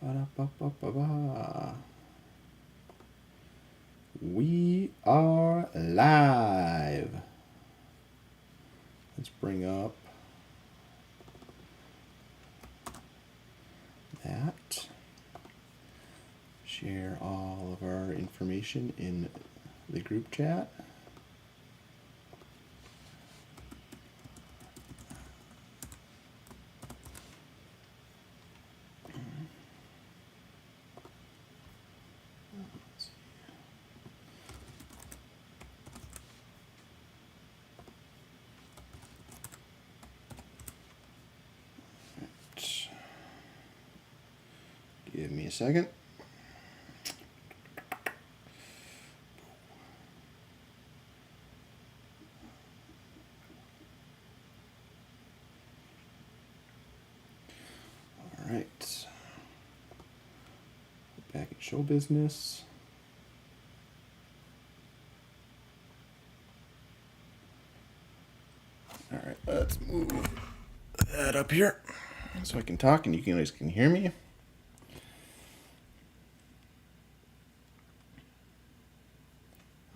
Ba-da-ba-ba-ba-ba. We are live. Let's bring up that. Share all of our information in the group chat. Give me a second. All right. Back at show business. All right, let's move that up here so I can talk and you guys can hear me.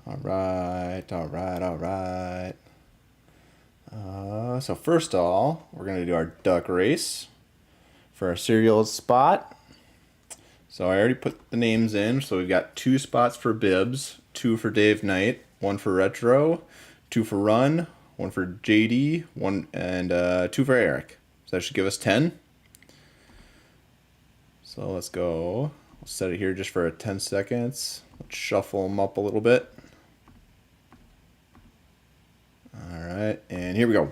All right. So first of all, we're going to do our duck race for our serial spot. So I already put the names in. So we've got 2 spots for Bibbs, 2 for Dave Knight, 1 for Retro, 2 for Run, 1 for JD, 1 and 2 for Eric. So that should give us 10. So let's go. We'll set it here just for 10 seconds. Let's shuffle them up a little bit. All right, and here we go.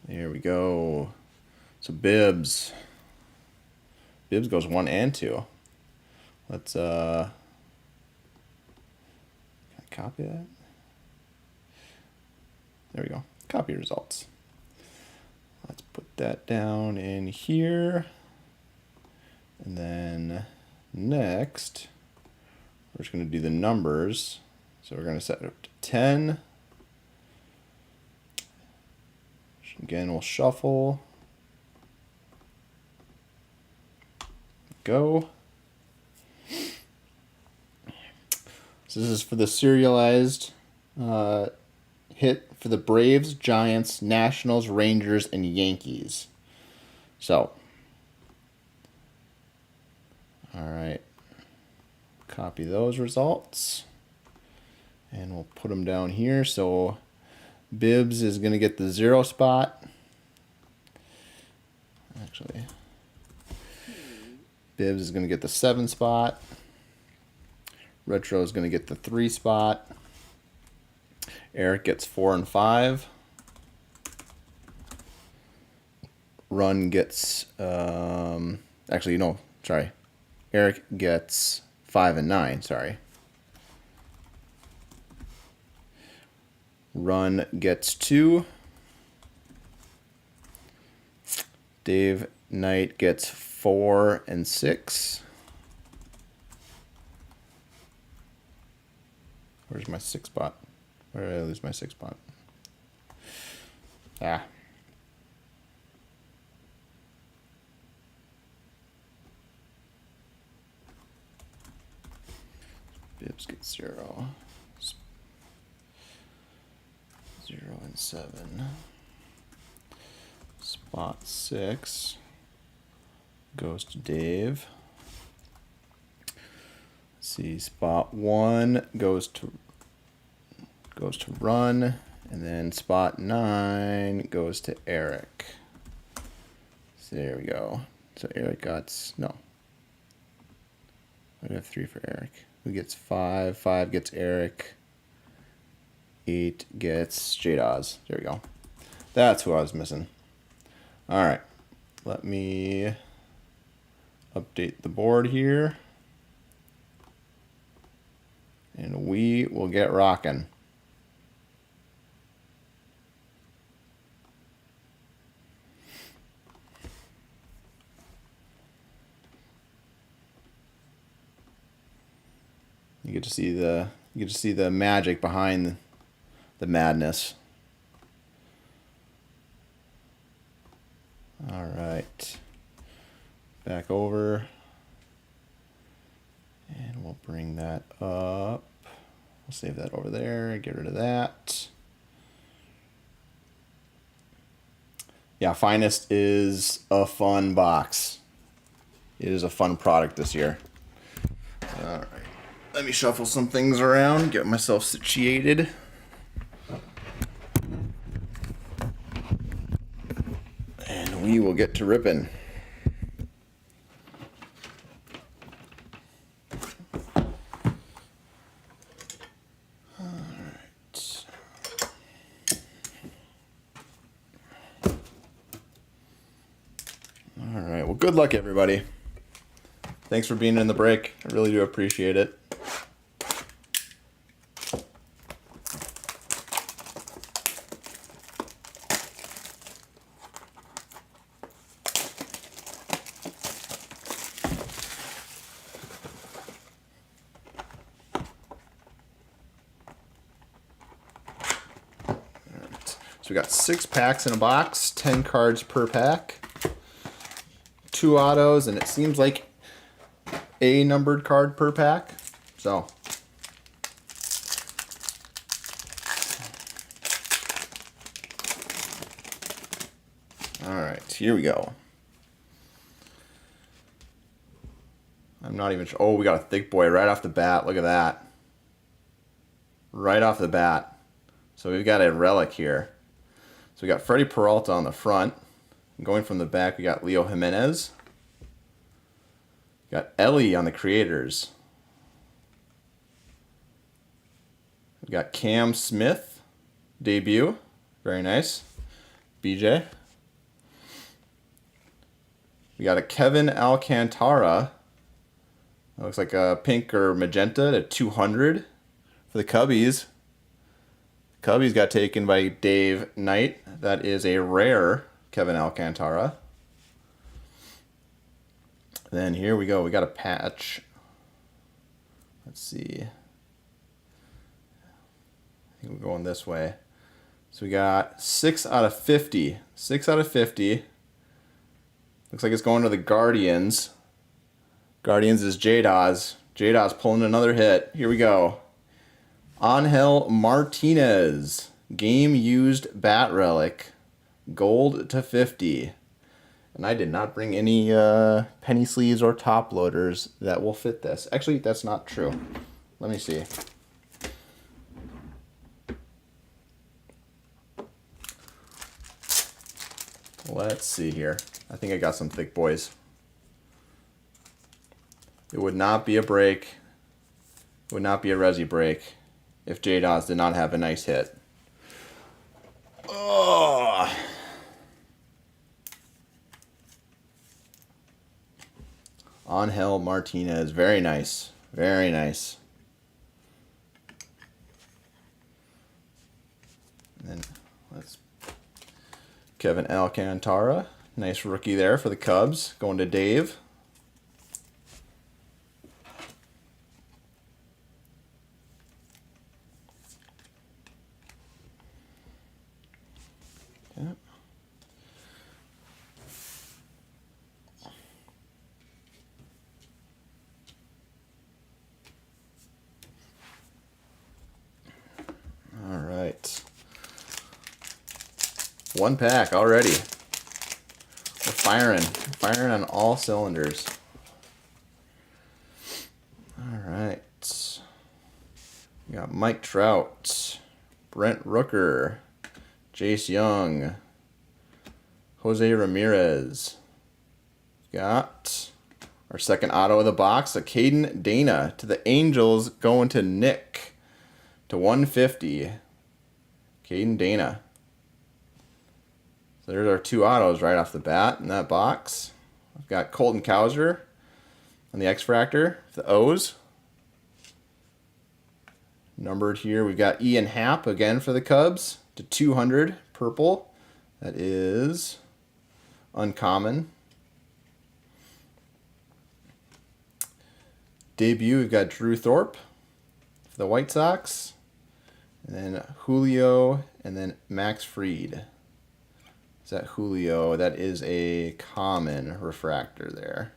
There we go. So Bibbs goes 1 and 2. Let's can I copy that? There we go. Copy results. Let's put that down in here. And then next, we're just going to do the numbers. So we're going to set it up to 10. Again, we'll shuffle. Go. So this is for the serialized hit for the Braves, Giants, Nationals, Rangers, and Yankees. So, all right, copy those results, and we'll put them down here. So Bibbs is going to get the 0 spot. Actually, Bibbs is going to get the 7 spot. Retro is going to get the 3 spot. Eric gets 4 and 5. Run gets, actually, no, sorry. Eric gets 5 and 9, sorry. Run gets 2. Dave Knight gets 4 and 6. Where's my 6 spot? Where did I lose my 6 spot? Ah. Bibbs gets 0. 0 and 7. Spot 6 goes to Dave. Let's see, spot 1 goes to Run, and then spot 9 goes to Eric. So there we go. So Eric got no. I have 3 for Eric. Who gets 5? 5 gets Eric. 8 gets J-Dawes. There we go. That's who I was missing. All right. Let me update the board here. And we will get rocking. You get to see You can just see the magic behind the madness. All right. Back over. And we'll bring that up. We'll save that over there. Get rid of that. Yeah, Finest is a fun box. It is a fun product this year. All right. Let me shuffle some things around, get myself situated. And we will get to ripping. All right, well, good luck, everybody. Thanks for being in the break. I really do appreciate it. So we got 6 packs in a box, 10 cards per pack. 2 autos, and it seems like a numbered card per pack. So all right, here we go. I'm not even sure. Oh, we got a thick boy right off the bat. Look at that. Right off the bat. So we've got a relic here. So we got Freddie Peralta on the front. Going from the back, we got Leo Jimenez. We got Ellie on the Creators. We got Cam Smith, debut. Very nice. BJ. We got a Kevin Alcantara. That looks like a pink or magenta to 200 for the Cubbies. Cubbies got taken by Dave Knight. That is a rare Kevin Alcantara. Then here we go. We got a patch. Let's see. I think we're going this way. So we got 6 out of 50. 6 out of 50. Looks like it's going to the Guardians. Guardians is J-Dawes. J-Dawes pulling another hit. Here we go. Angel Martinez. Game used bat relic. Gold to 50. And I did not bring any penny sleeves or top loaders that will fit this. Actually, that's not true. Let me see. Let's see here. I think I got some thick boys. It would not be a break. It would not be a Resi break if J-Dawes did not have a nice hit. Oh. Angel Martinez. Very nice. Very nice. And then let's Kevin Alcantara. Nice rookie there for the Cubs. Going to Dave. Yep. All right. 1 pack already. We're firing on all cylinders. All right. We got Mike Trout, Brent Rooker, Jace Young, Jose Ramirez. Got our second auto of the box, a Caden Dana to the Angels, going to Nick to 150. Caden Dana. So there's our 2 autos right off the bat in that box. I've got Colton Cowser on the X-Fractor, the O's. Numbered here, we've got Ian Happ again for the Cubs to 200, purple. That is uncommon. Debut, we've got Drew Thorpe for the White Sox. And then Julio, and then Max Fried. Is that Julio? That is a common refractor there.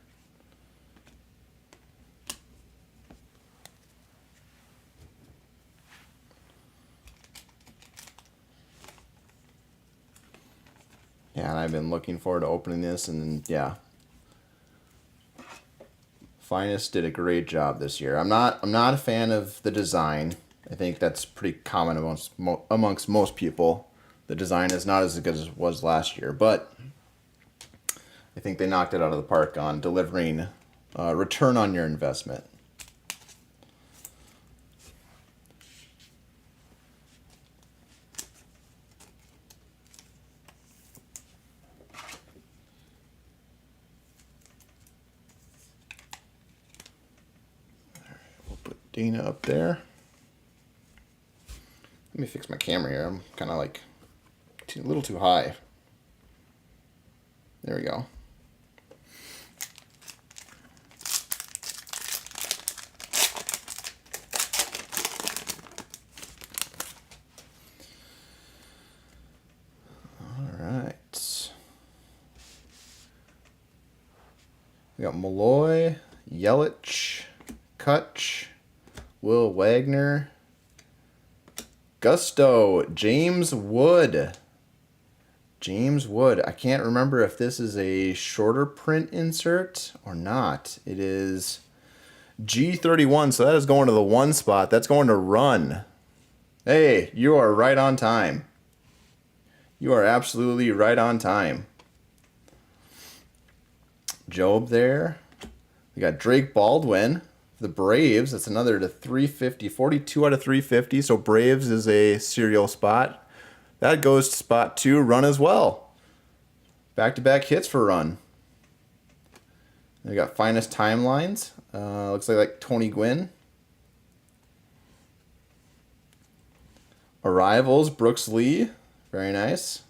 Yeah, and I've been looking forward to opening this, and yeah. Finest did a great job this year. I'm not a fan of the design. I think that's pretty common amongst most people. The design is not as good as it was last year, but I think they knocked it out of the park on delivering return on your investment. We'll put Dana up there. Let me fix my camera here. I'm kind of like a little too high. There we go. All right. We got Malloy, Yelich, Kutch, Will Wagner, Gusto, James Wood. James Wood. I can't remember if this is a shorter print insert or not. It is G31, so that is going to the 1 spot. That's going to Run. Hey, you are right on time. You are absolutely right on time. Job there. We got Drake Baldwin. The Braves, that's another to 350, 42 out of 350. So Braves is a serial spot. That goes to spot 2, Run as well. Back-to-back hits for Run. Then we got Finest Timelines. Looks like Tony Gwynn. Arrivals, Brooks Lee. Very nice.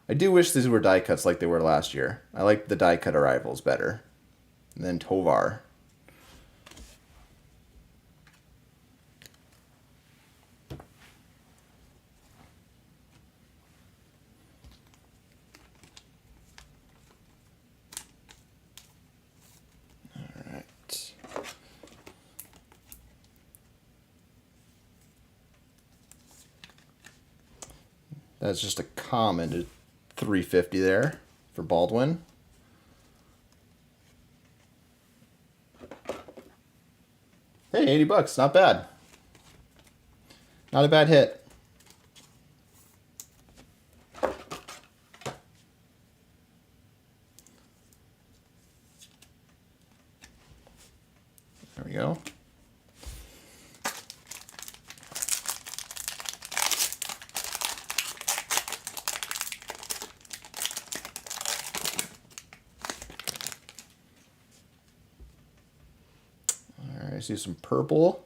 I do wish these were die cuts like they were last year. I like the die cut Arrivals better. And then Tovar. That's just a common to 350 there for Baldwin. Hey, $80, not bad. Not a bad hit. There we go. I see some purple.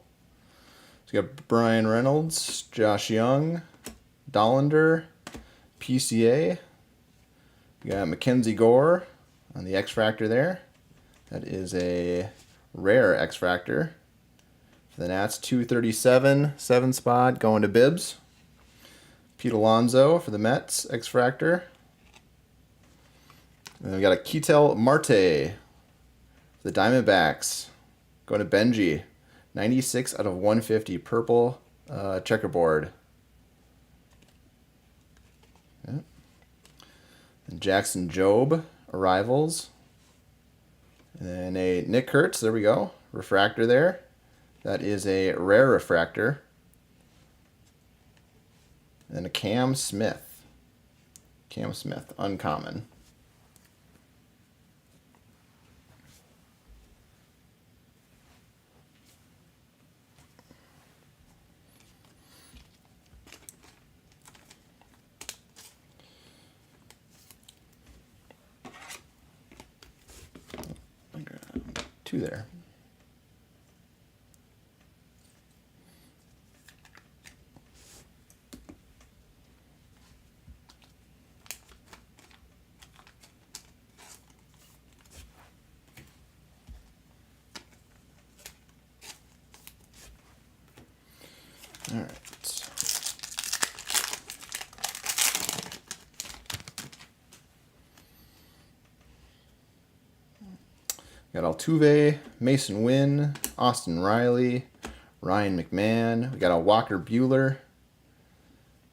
So we got Brian Reynolds, Josh Young, Dollander, PCA. We got Mackenzie Gore on the X-Fractor there. That is a rare X-Fractor. For the Nats, 237, 7 spot, going to Bibbs. Pete Alonso for the Mets, X-Fractor. And then we got a Ketel Marte for the Diamondbacks. Going to Benji. 96 out of 150. Purple checkerboard. Yeah. And Jackson Jobe. Arrivals. And then a Nick Kurtz. There we go. Refractor there. That is a rare refractor. And a Cam Smith. Cam Smith. Uncommon. Two there. All right. Got Altuve, Mason Wynn, Austin Riley, Ryan McMahon. We got a Walker Buehler.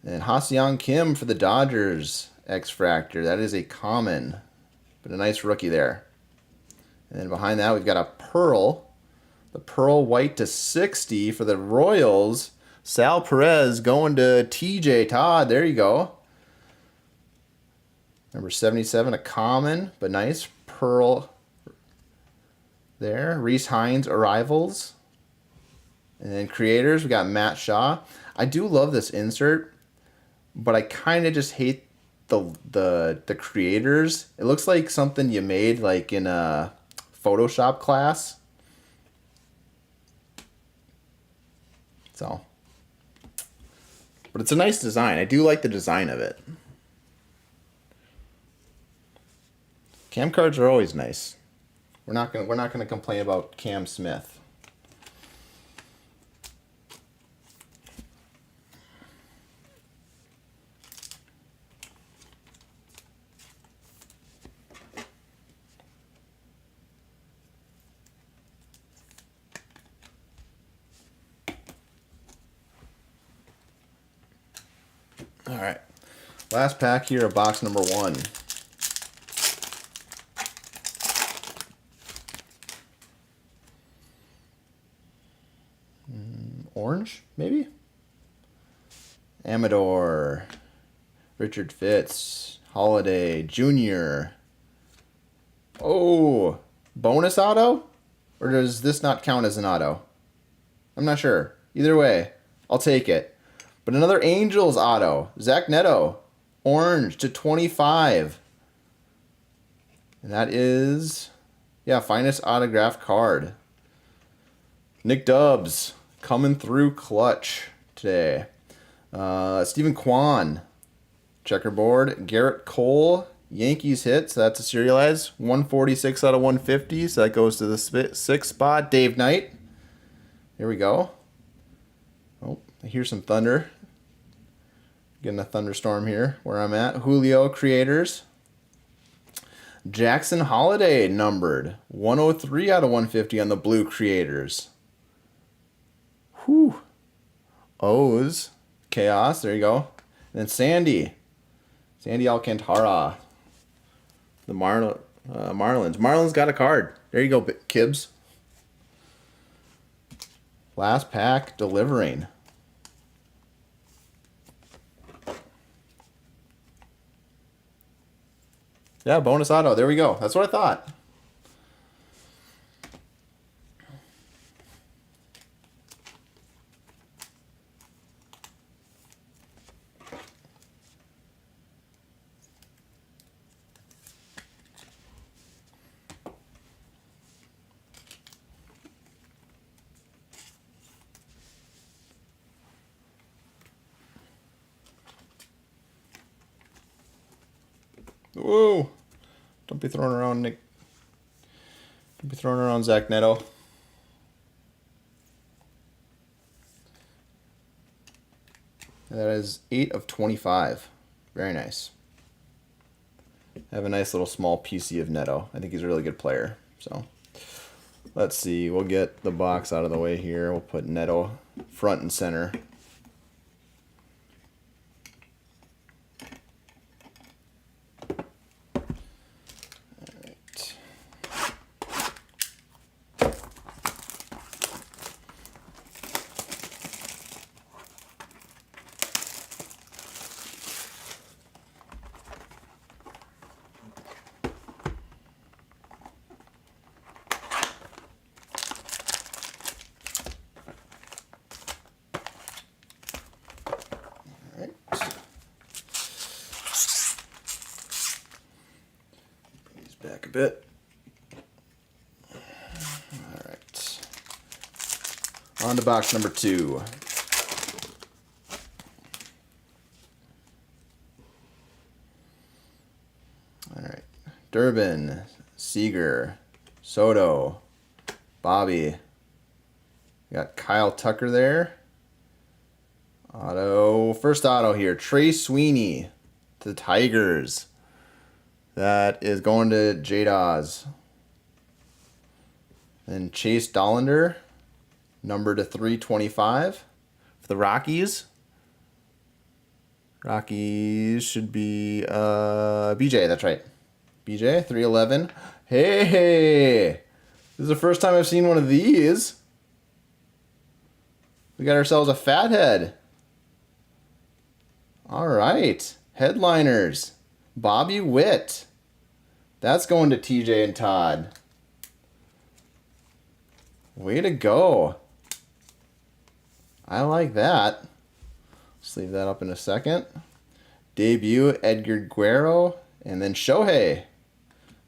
And Ha-Seong Kim for the Dodgers. X-Fractor. That is a common, but a nice rookie there. And then behind that, we've got a Pearl. The Pearl White to 60 for the Royals. Sal Perez going to TJ Todd. There you go. Number 77, a common, but nice. Pearl there. Reese Hines, Arrivals. And then creators, we got Matt Shaw. I do love this insert, but I kind of just hate the creators. It looks like something you made like in a Photoshop class. So, but it's a nice design. I do like the design of it. Cam cards are always nice. We're not gonna complain about Cam Smith. All right, last pack here of box number 1. Orange, maybe? Amador, Richard Fitz, Holiday, Jr. Oh, bonus auto? Or does this not count as an auto? I'm not sure. Either way, I'll take it. But another Angels auto. Zach Neto, orange to 25. And that is, yeah, finest autographed card. Nick Dubs coming through clutch today. Stephen Kwan, checkerboard. Garrett Cole, Yankees hit, so that's a serialized. 146 out of 150, so that goes to the 6th spot. Dave Knight. Here we go. Oh, I hear some thunder. Getting a thunderstorm here where I'm at. Julio creators. Jackson Holiday numbered. 103 out of 150 on the blue creators. Whew. O's. Chaos. There you go. And then Sandy Alcantara. The Marlins. Marlins got a card. There you go, Kibbs. Last pack delivering. Yeah, bonus auto. There we go. That's what I thought. Whoa. Don't be throwing around Nick. Don't be throwing around Zach Neto. That is 8 of 25. Very nice. I have a nice little small PC of Neto. I think he's a really good player. So let's see. We'll get the box out of the way here. We'll put Neto front and center. Back a bit. All right. On to box number 2. All right. Durbin, Seager, Soto, Bobby. We got Kyle Tucker there. Auto. First auto here. Trey Sweeney to the Tigers. That is going to J-Dawes. Then Chase Dollander, number to 325 for the Rockies. Rockies should be BJ, that's right. BJ, 311. Hey! This is the first time I've seen one of these. We got ourselves a fathead. All right. Headliners. Bobby Witt. That's going to TJ and Todd. Way to go. I like that. Let's leave that up in a second. Debut, Edgar Guerrero, and then Shohei.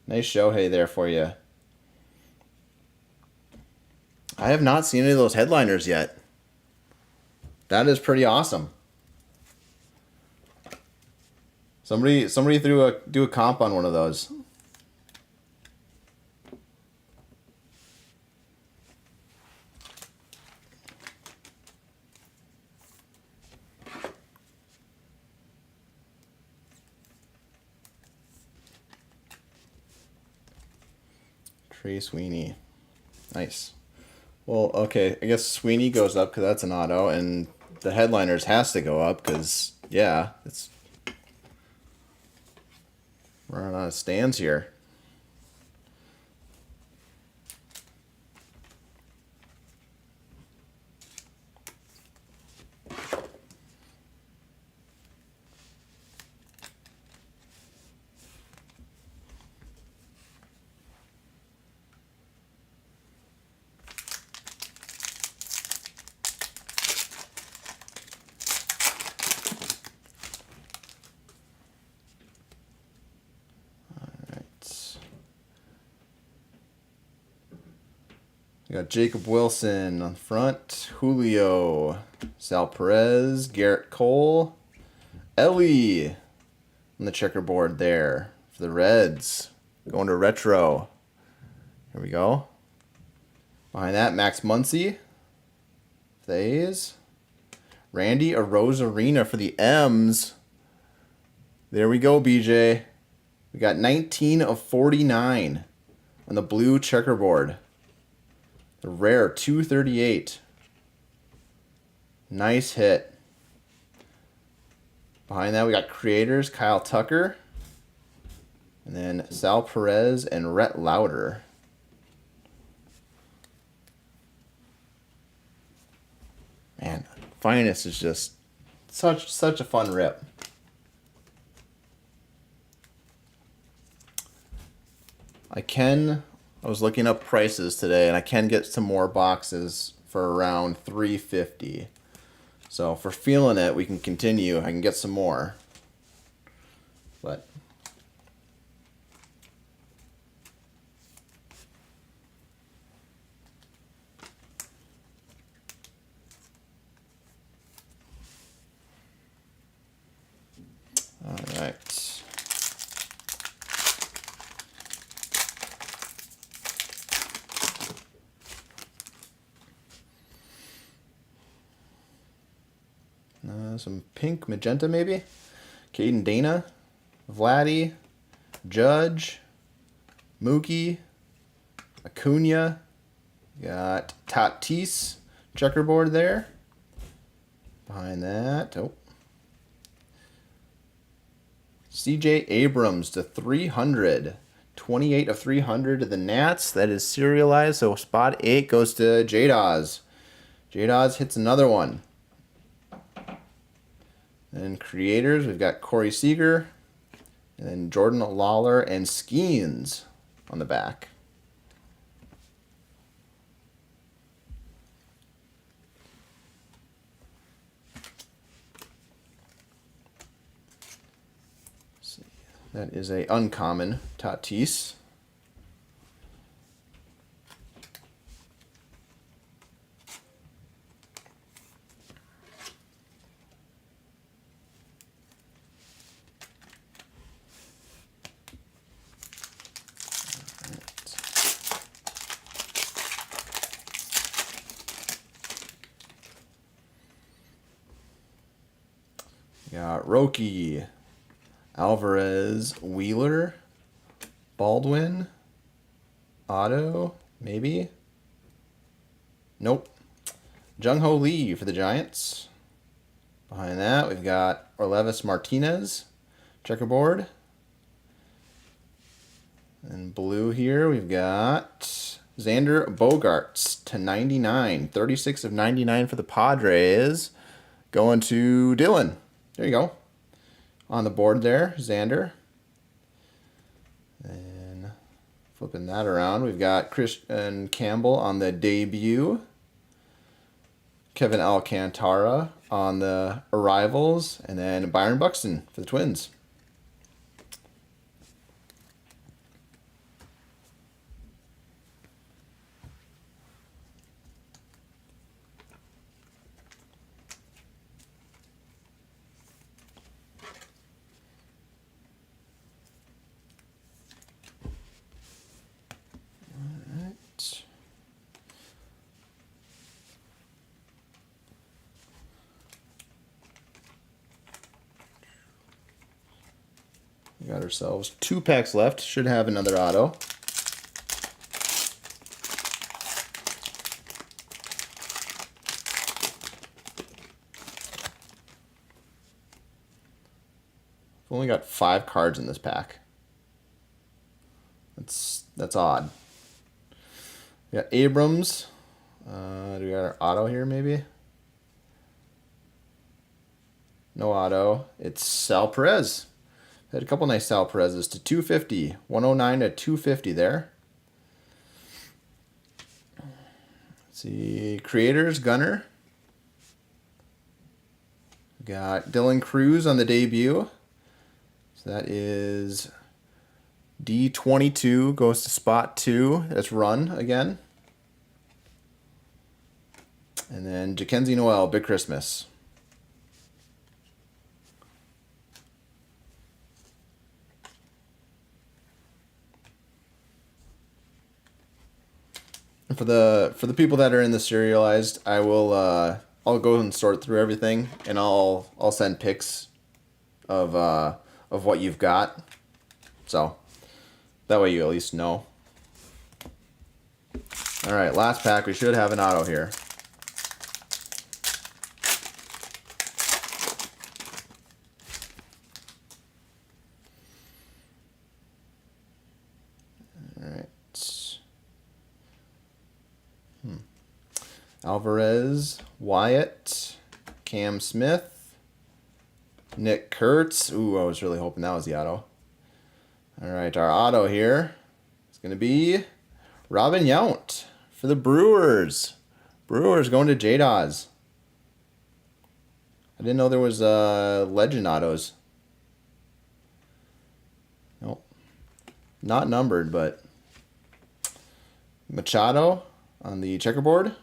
Nice Shohei there for you. I have not seen any of those headliners yet. That is pretty awesome. Somebody do a comp on one of those. Trey Sweeney. Nice. Well, okay, I guess Sweeney goes up because that's an auto, and the headliners has to go up because, yeah, it's running out of stands here. We got Jacob Wilson on the front, Julio, Sal Perez, Garrett Cole, Ellie on the checkerboard there for the Reds. Going to retro. Here we go. Behind that, Max Muncy for the A's. Randy Arozarena for the M's. There we go, BJ. We got 19 of 49 on the blue checkerboard. The rare 238. Nice hit. Behind that, we got creators Kyle Tucker. And then Sal Perez and Rhett Lauder. Man, Finest is just such a fun rip. I was looking up prices today, and I can get some more boxes for around $350. So if we're feeling it, we can continue. I can get some more. But all right. Some pink, magenta maybe. Caden Dana, Vladdy, Judge, Mookie, Acuna. Got Tatis checkerboard there. Behind that, CJ Abrams to 300. 28 of 300 to the Nats. That is serialized, so spot 8 goes to J-Dawes. J-Dawes hits another one. And creators, we've got Corey Seager, and then Jordan Lawler and Skeens on the back. Let's see. That is a uncommon Tatis. We got Roki, Alvarez, Wheeler, Baldwin, Otto, maybe? Nope. Jung Ho Lee for the Giants. Behind that, we've got Orlevis Martinez, checkerboard. And blue here, we've got Xander Bogaerts to 99. 36 of 99 for the Padres. Going to Dylan. There you go. On the board there, Xander. And flipping that around, we've got Christian Campbell on the debut. Kevin Alcantara on the arrivals. And then Byron Buxton for the Twins. We got ourselves 2 packs left. Should have another auto. We've only got 5 cards in this pack. That's odd. We got Abrams. Do we got our auto here maybe? No auto. It's Sal Perez. Had a couple nice Sal Perez's to 250. 109 to 250 there. Let's see. Creators, Gunner. Got Dylan Cruz on the debut. So that is D22 goes to spot 2. That's run again. And then Jackenzie Noel, Big Christmas. And for the people that are in the serialized, I will I'll go and sort through everything, and I'll send pics of what you've got, so that way you at least know. All right, last pack. We should have an auto here. All right. Alvarez, Wyatt, Cam Smith, Nick Kurtz. Ooh, I was really hoping that was the auto. All right, our auto here is going to be Robin Yount for the Brewers. Brewers going to J-Dawes. I didn't know there was legend autos. Nope. Not numbered, but Machado on the checkerboard.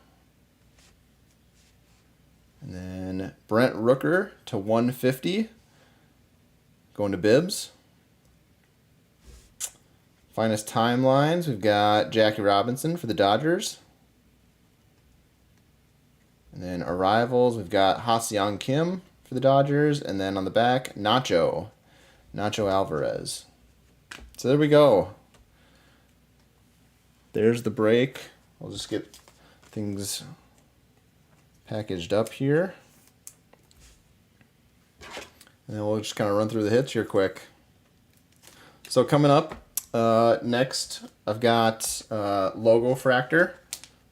And then Brent Rooker to 150. Going to Bibbs. Finest timelines, we've got Jackie Robinson for the Dodgers. And then arrivals, we've got Ha-Seong Kim for the Dodgers. And then on the back, Nacho Alvarez. So there we go. There's the break. I'll just get things packaged up here. And then we'll just kind of run through the hits here quick. So coming up, next I've got Logo Fractor.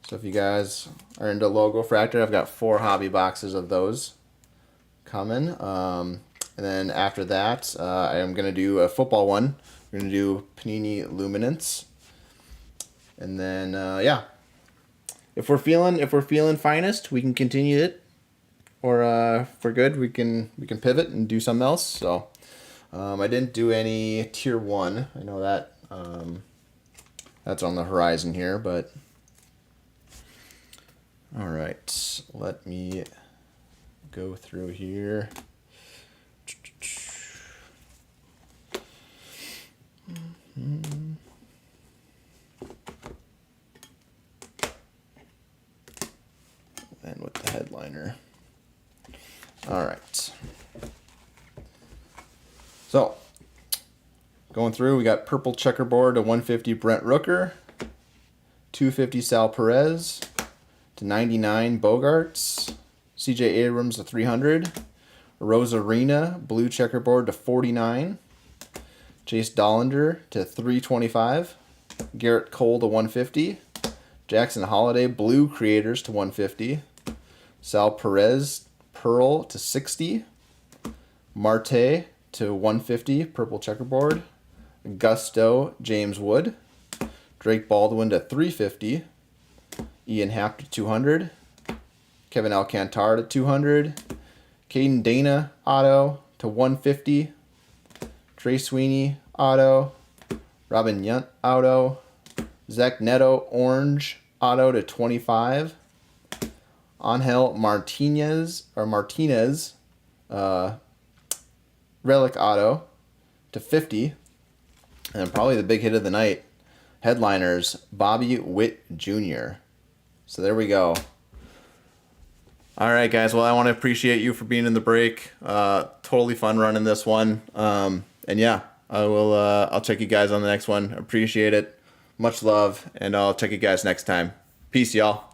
So if you guys are into Logo Fractor, I've got 4 hobby boxes of those coming. And then after that, I am going to do a football one. We're going to do Panini Luminance. And then, yeah. If we're feeling finest, we can continue it. Or if we're good, we can pivot and do something else. So I didn't do any tier 1. I know that that's on the horizon here, but all right. Let me go through here. And with the headliner. All right. So, going through, we got purple checkerboard to 150 Brent Rooker, 250 Sal Perez, to 99 Bogarts, CJ Abrams to 300, Rosarina blue checkerboard to 49, Chase Dollander to 325, Garrett Cole to 150, Jackson Holiday blue creators to 150, Sal Perez pearl to 60, Marte to 150 purple checkerboard, Gusto James Wood, Drake Baldwin to 350, Ian Happ to 200, Kevin Alcantara to 200, Caden Dana auto to 150, Trey Sweeney auto, Robin Yount auto, Zach Neto orange auto to 25, Angel Martinez relic auto to 50, and probably the big hit of the night, headliners Bobby Witt Jr. So there we go. All right, guys. Well, I want to appreciate you for being in the break. Totally fun running this one. And yeah, I will. I'll check you guys on the next one. Appreciate it. Much love, and I'll check you guys next time. Peace, y'all.